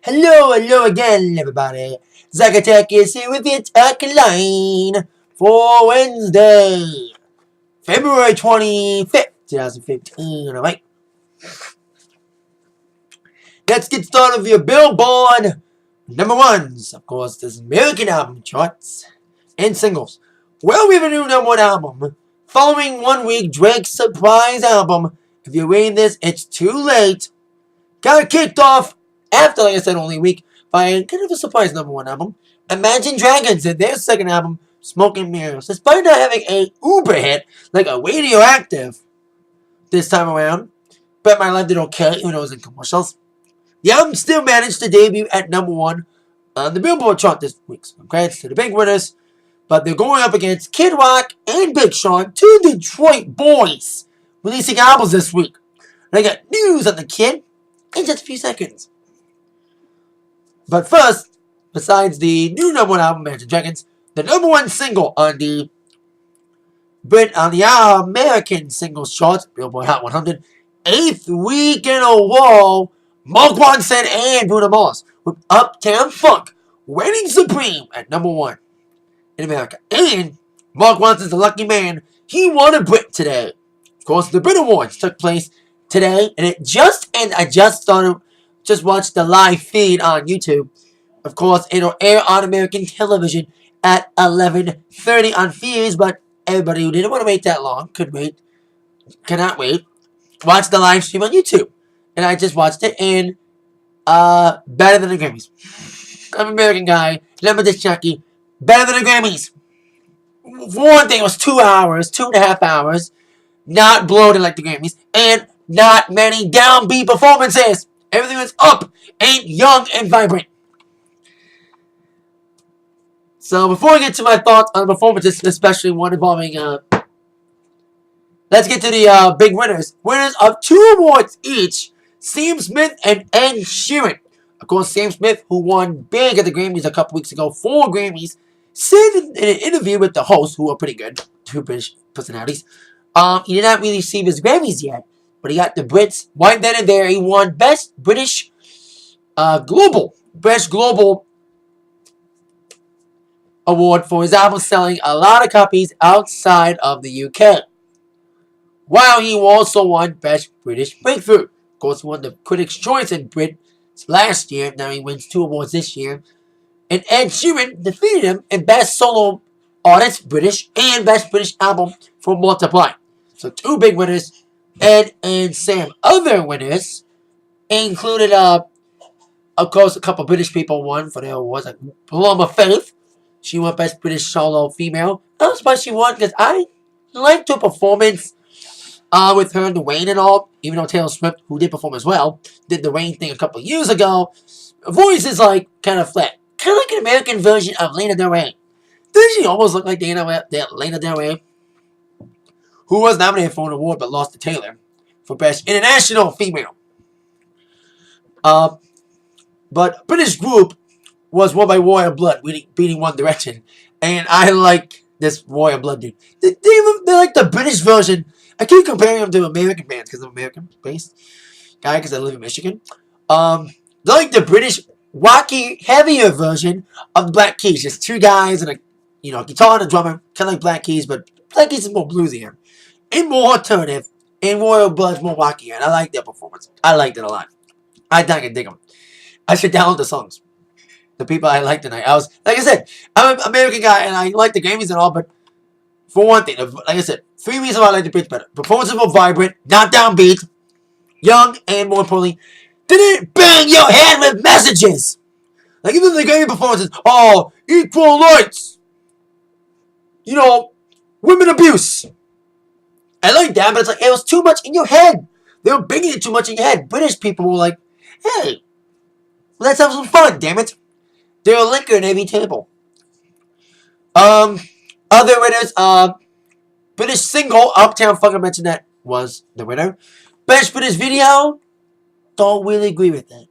Hello again, everybody. Zach Attack is here with the Atakline for Wednesday, February 25th, 2015. Alright. Let's get started with your Billboard number ones. Of course, this American album charts and singles. Well, we have a new number one album. Following 1 week, Drake's surprise album. If you're reading this, it's too late. Got kicked off after, like I said, only a week by kind of a surprise number one album. Imagine Dragons did their second album, Smoke and Mirrors. Despite not having a uber hit like a Radioactive this time around, Bet My Life did okay, even though it was in commercials. The album still managed to debut at number one on the Billboard chart this week. So congrats to the big winners. But they're going up against Kid Rock and Big Sean, two Detroit boys, releasing albums this week. And I got news on the Kid in just a few seconds. But first, besides the new number one album, Imagine Dragons, the number one single on the American singles charts, Billboard Hot 100, 8th week in a row, Mark Ronson and Bruno Mars with Uptown Funk reigning supreme at number one in America. And Mark Ronson's a lucky man. He won a Brit today. Of course, the Brit Awards took place today, and I just watched the live feed on YouTube. Of course, it'll air on American television at 11:30 on Fuse, but everybody who didn't want to wait that long cannot wait. Watch the live stream on YouTube. And I just watched it, and better than the Grammys. I'm an American guy, and I'm a disc jockey. Better than the Grammys. For one thing, it was 2 hours, 2.5 hours, not bloated like the Grammys, and not many downbeat performances. Everything was up and young and vibrant. So before I get to my thoughts on the performances, especially one involving, let's get to the big winners. Winners of 2 awards each, Smith and Ed Sheeran. Of course, Sam Smith, who won big at the Grammys a couple weeks ago, 4 Grammys, said in an interview with the host, who are pretty good, 2 British personalities, he did not really receive his Grammys yet, but he got the Brits right then and there. He won Best Global Award for his album selling a lot of copies outside of the UK. While he also won Best British Breakthrough. Of course, he won the Critics' Choice in Brit last year. Now he wins 2 awards this year. And Ed Sheeran defeated him in Best Solo Artist British and Best British Album for Multiply. So 2 big winners, Ed and Sam. Other winners included, of course, a couple British people won for their awards. Like Paloma Faith, she won Best British Solo Female. That's why she won, because I liked her performance with her and the Wayne and all. Even though Taylor Swift, who did perform as well, did the Wayne thing a couple years ago. Her voice is like kind of flat. Kind of like an American version of Lana Del Rey. Doesn't she almost look like Lana Del Rey? Who was nominated for an award but lost to Taylor for Best International Female. But British group was won by Royal Blood, beating One Direction. And I like this Royal Blood dude. They're like the British version. I keep comparing them to American bands because I'm American-based guy because I live in Michigan. They're like the British wacky, heavier version of the Black Keys. Just 2 guys and a guitar and a drummer, kind of like Black Keys, but Black Keys is more bluesier and more alternative, and Royal Blood's more wackier. And I like their performance. I liked it a lot. I think I dig them. I should download the songs. The people I like tonight. Like I said, I'm an American guy, and I like the Grammys and all, but for one thing, like I said, 3 reasons why I like the Brits better. Performances were vibrant, not downbeat, young, and more importantly, didn't bang your head with messages. Like even the Grammy performances, equal rights, women abuse. I like that, but it's like it was too much in your head. They were banging it too much in your head. British people were like, hey, let's have some fun, damn it. They're a liquor in every table. Other winners, British single, Uptown Funk, I mentioned that, was the winner. Best British video, don't really agree with that.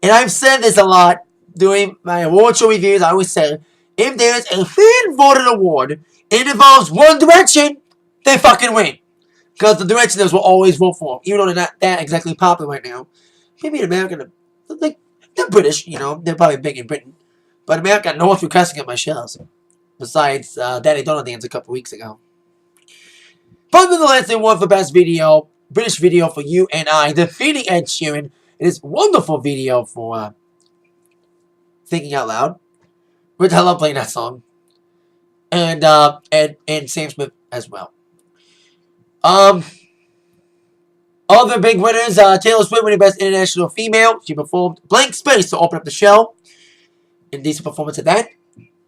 And I've said this a lot during my award show reviews. I always say, if there's a fan-voted award, and it involves One Direction, they fucking win. Because the Directioners will always vote for them, even though they're not that exactly popular right now. Maybe in America, like, they're British, you know, they're probably big in Britain. But America, no one's requesting at my shows. Besides Daddy Donald Dance a couple weeks ago. But nonetheless, they won for Best Video, British Video for You and I, defeating Ed Sheeran in his wonderful video for Thinking Out Loud, which I love playing that song. And Sam Smith as well. Other big winners, Taylor Swift winning Best International Female. She performed Blank Space to open up the show. A decent performance of that.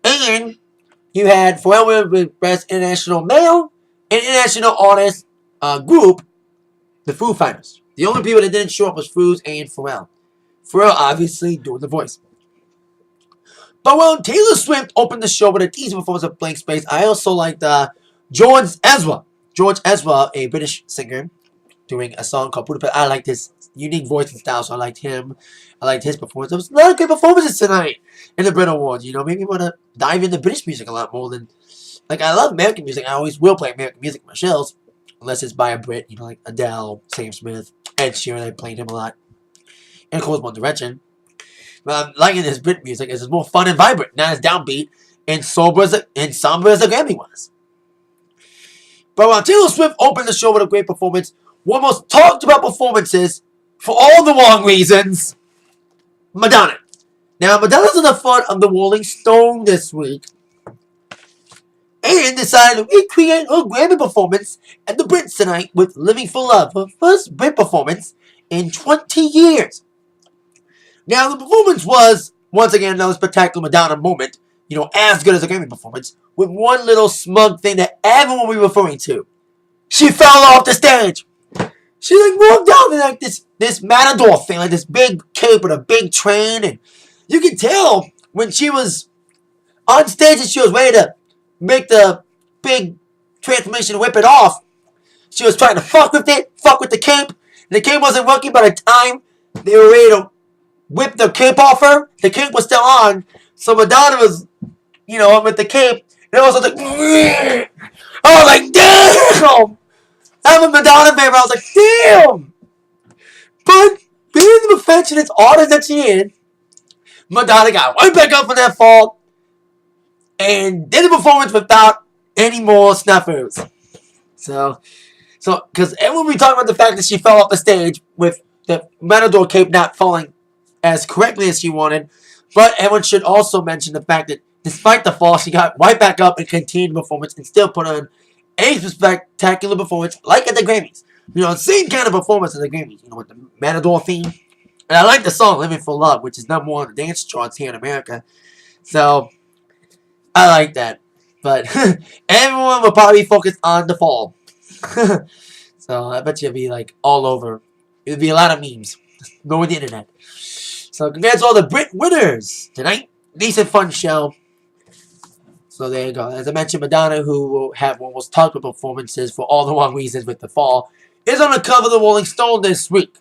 And you had Pharrell with Best International Male and International Artist Group, the Foo Fighters. The only people that didn't show up was Foos and Pharrell. Pharrell obviously doing the voice. But while Taylor Swift opened the show with a decent performance of Blank Space, I also liked George Ezra. George Ezra, a British singer, doing a song called Budapest. I liked his unique voice and style, so I liked him. I liked his performance. There was a lot of good performances tonight in the Brit Awards. You know, made me want to dive into British music a lot more than... Like, I love American music. I always will play American music in my shows. Unless it's by a Brit, you know, like Adele, Sam Smith, Ed Sheeran. I played him a lot. And, of course, One Direction. But I'm liking his Brit music. It's more fun and vibrant. Not as downbeat and somber as the Grammy was. But while Taylor Swift opened the show with a great performance, one most talked about performances, for all the wrong reasons, Madonna. Now, Madonna's on the front of the Rolling Stone this week and decided to recreate her Grammy performance at the Brits tonight with Living for Love, her first Brit performance in 20 years. Now, the performance was, once again, another spectacular Madonna moment, you know, as good as a Grammy performance, with one little smug thing that everyone will be referring to. She fell off the stage. She like walked down in like this matador thing, like this big cape with a big train, and you can tell when she was on stage and she was ready to make the big transformation, whip it off. She was trying to fuck with the cape, and the cape wasn't working by the time they were ready to whip the cape off her. The cape was still on, so Madonna was, you know, with the cape, and I was like, I was like, damn! I'm a Madonna fan, but I was like, damn! But being the perfectionist artist that she is, Madonna got right back up from that fall and did the performance without any more snafus. So, because everyone will be talking about the fact that she fell off the stage with the Matador cape not falling as correctly as she wanted, but everyone should also mention the fact that despite the fall, she got right back up and continued the performance and still put on a spectacular performance like at the Grammys. You know, same kind of performance at the Grammys, you know, with the Matador theme. And I like the song Living for Love, which is number one on the dance charts here in America. So, I like that. But everyone will probably focus on the fall. So, I bet you'll be like all over. It'll be a lot of memes. Go with the internet. So, congrats to all the Brit winners tonight. Decent fun show. So there you go. As I mentioned, Madonna, who will have one of the most talked about performances for all the wrong reasons with the fall, is on the cover of the Rolling Stone this week.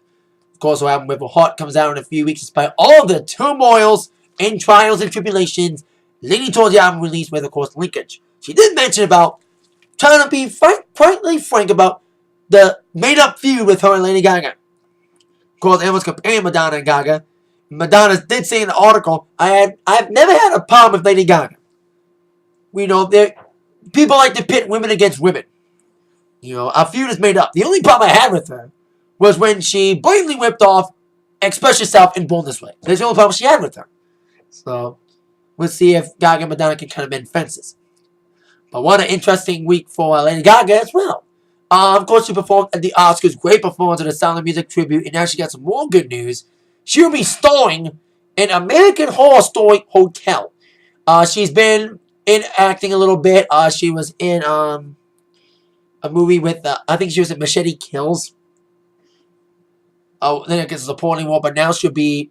Of course, what happened with Her Heart comes out in a few weeks despite all the turmoils and trials and tribulations leading towards the album release with, of course, linkage. She did mention about trying to be frankly frank about the made-up feud with her and Lady Gaga. Of course, everyone's comparing Madonna and Gaga. Madonna did say in the article, I've never had a problem with Lady Gaga. You know, people like to pit women against women. You know, our feud is made up. The only problem I had with her was when she blatantly whipped off Express Yourself in Born This Way. That's the only problem she had with her. So, we'll see if Gaga and Madonna can kind of mend fences. But what an interesting week for Lady Gaga as well. Of course, she performed at the Oscars. Great performance at the Sound of Music tribute. And now she got some more good news. She will be starring in American Horror Story Hotel. She's been in acting a little bit. She was in a movie with, I think she was in Machete Kills. Then I guess it's a supporting role, but now she'll be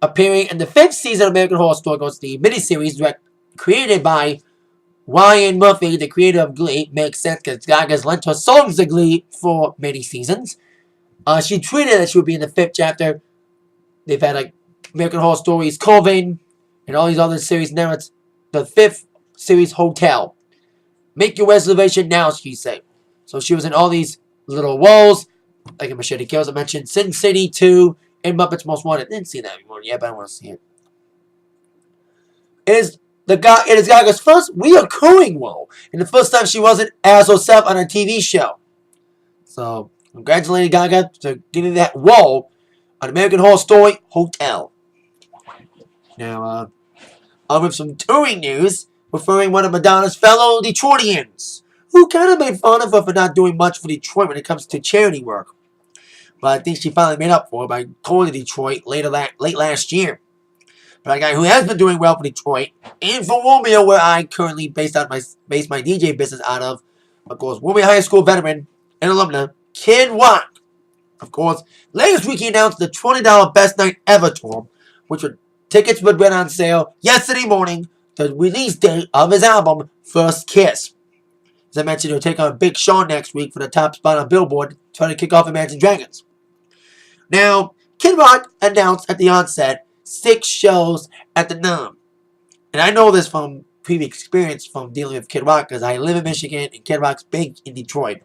appearing in the 5th season of American Horror Story. Goes the miniseries created by Ryan Murphy, the creator of Glee. Makes sense because Gaga's lent her songs to Glee for many seasons. She tweeted that she would be in the 5th chapter. They've had like American Horror Stories, Coven, and all these other series. Now it's the 5th series, Hotel. Make your reservation now, she said. So she was in all these little roles, like in Machete Kills, I mentioned Sin City 2 and Muppets Most Wanted. Didn't see that one yet, but I want to see it. It is GaGa's first reoccurring role, and the first time she wasn't as herself on a TV show. So, congratulating GaGa to getting that role on American Horror Story Hotel. Now, on with some touring news, referring one of Madonna's fellow Detroitians, who kind of made fun of her for not doing much for Detroit when it comes to charity work. But I think she finally made up for it by going to Detroit late last year. But a guy who has been doing well for Detroit, and for Romeo, where I currently base my DJ business out of course, Romeo High School veteran and alumna, Kid Rock. Of course, last week he announced the $20 Best Night Ever tour, which tickets went on sale yesterday morning, the release date of his album, First Kiss. As I mentioned, he'll take on Big Sean next week for the top spot on Billboard, trying to kick off Imagine Dragons. Now, Kid Rock announced at the onset 6 shows at the NUM. And I know this from previous experience from dealing with Kid Rock, because I live in Michigan and Kid Rock's big in Detroit.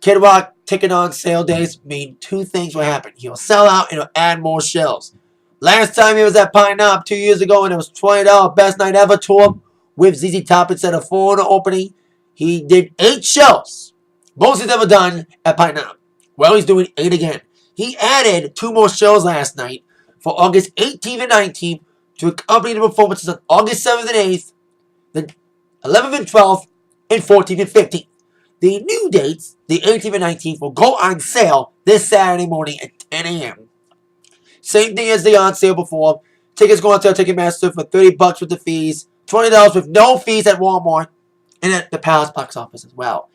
Kid Rock ticket on sale days mean 2 things will happen. He'll sell out and he'll add more shows. Last time he was at Pine Knob 2 years ago, and it was $20 Best Night Ever tour with ZZ Top instead of 4 in the opening. He did 8 shows. Most he's ever done at Pine Knob. Well, he's doing 8 again. He added 2 more shows last night for August 18th and 19th to accompany the performances on August 7th and 8th, the 11th and 12th, and 14th and 15th. The new dates, the 18th and 19th, will go on sale this Saturday morning at 10 a.m. Same thing as the on sale before. Tickets go on sale Ticketmaster for $30 with the fees, $20 with no fees at Walmart, and at the Palace box office as well.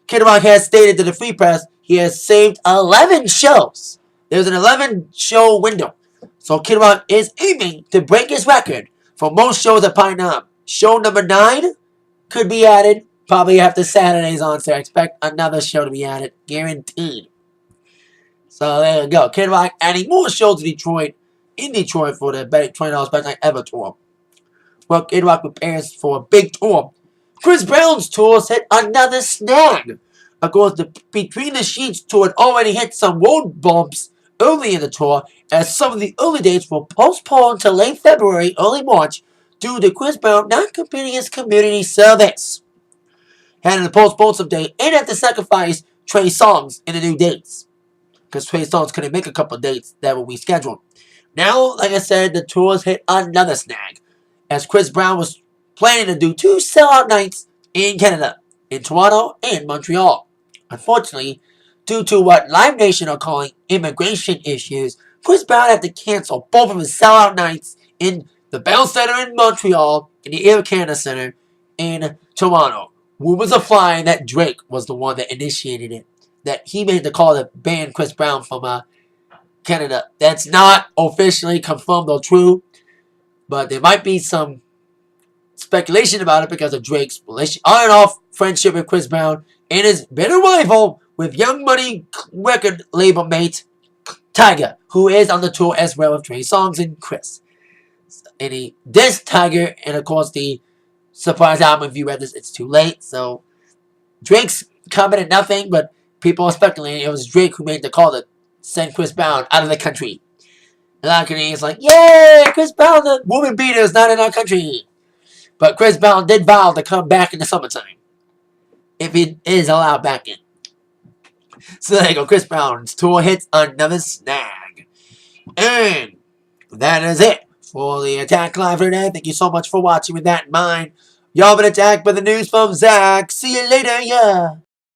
Kid Rock has stated to the Free Press he has saved 11 shows. There's an 11-show window. So Kid Rock is aiming to break his record for most shows at Pine Knob. Show number 9 could be added probably after Saturday's on sale. I expect another show to be added, guaranteed. So there you go. Kid Rock adding more shows to Detroit, in Detroit for the $20 Best Night Ever tour. Well, Kid Rock prepares for a big tour. Chris Brown's tours hit another snag. Of course, the Between the Sheets tour had already hit some road bumps early in the tour, as some of the early dates were postponed to late February, early March, due to Chris Brown not completing his community service. Had to postpone some dates and had to sacrifice Trey Songz in the new dates, because Trey Songz couldn't make a couple of dates that were rescheduled. Now, like I said, the tours hit another snag, as Chris Brown was planning to do 2 sellout nights in Canada, in Toronto and Montreal. Unfortunately, due to what Live Nation are calling immigration issues, Chris Brown had to cancel both of his sellout nights in the Bell Center in Montreal and the Air Canada Center in Toronto. Rumors are flying that Drake was the one that initiated it, that he made the call to ban Chris Brown from Canada. That's not officially confirmed or true, but there might be some speculation about it because of Drake's on and off friendship with Chris Brown and his bitter rival with Young Money record label mate Tyga, who is on the tour as well with Trey Songz and Chris. And he dissed Tyga, and of course the surprise album, if you read this, it's too late. So Drake's commented nothing, but people are speculating it was Drake who made the call to send Chris Brown out of the country. And a lot of Canadians like, yay, Chris Brown, the woman beater, is not in our country. But Chris Brown did vow to come back in the summertime, if he is allowed back in. So there you go, Chris Brown's tour hits another snag. And that is it for the Atakline for today. Thank you so much for watching with that in mind. Y'all been attacked by the news from Zach. See you later, yeah.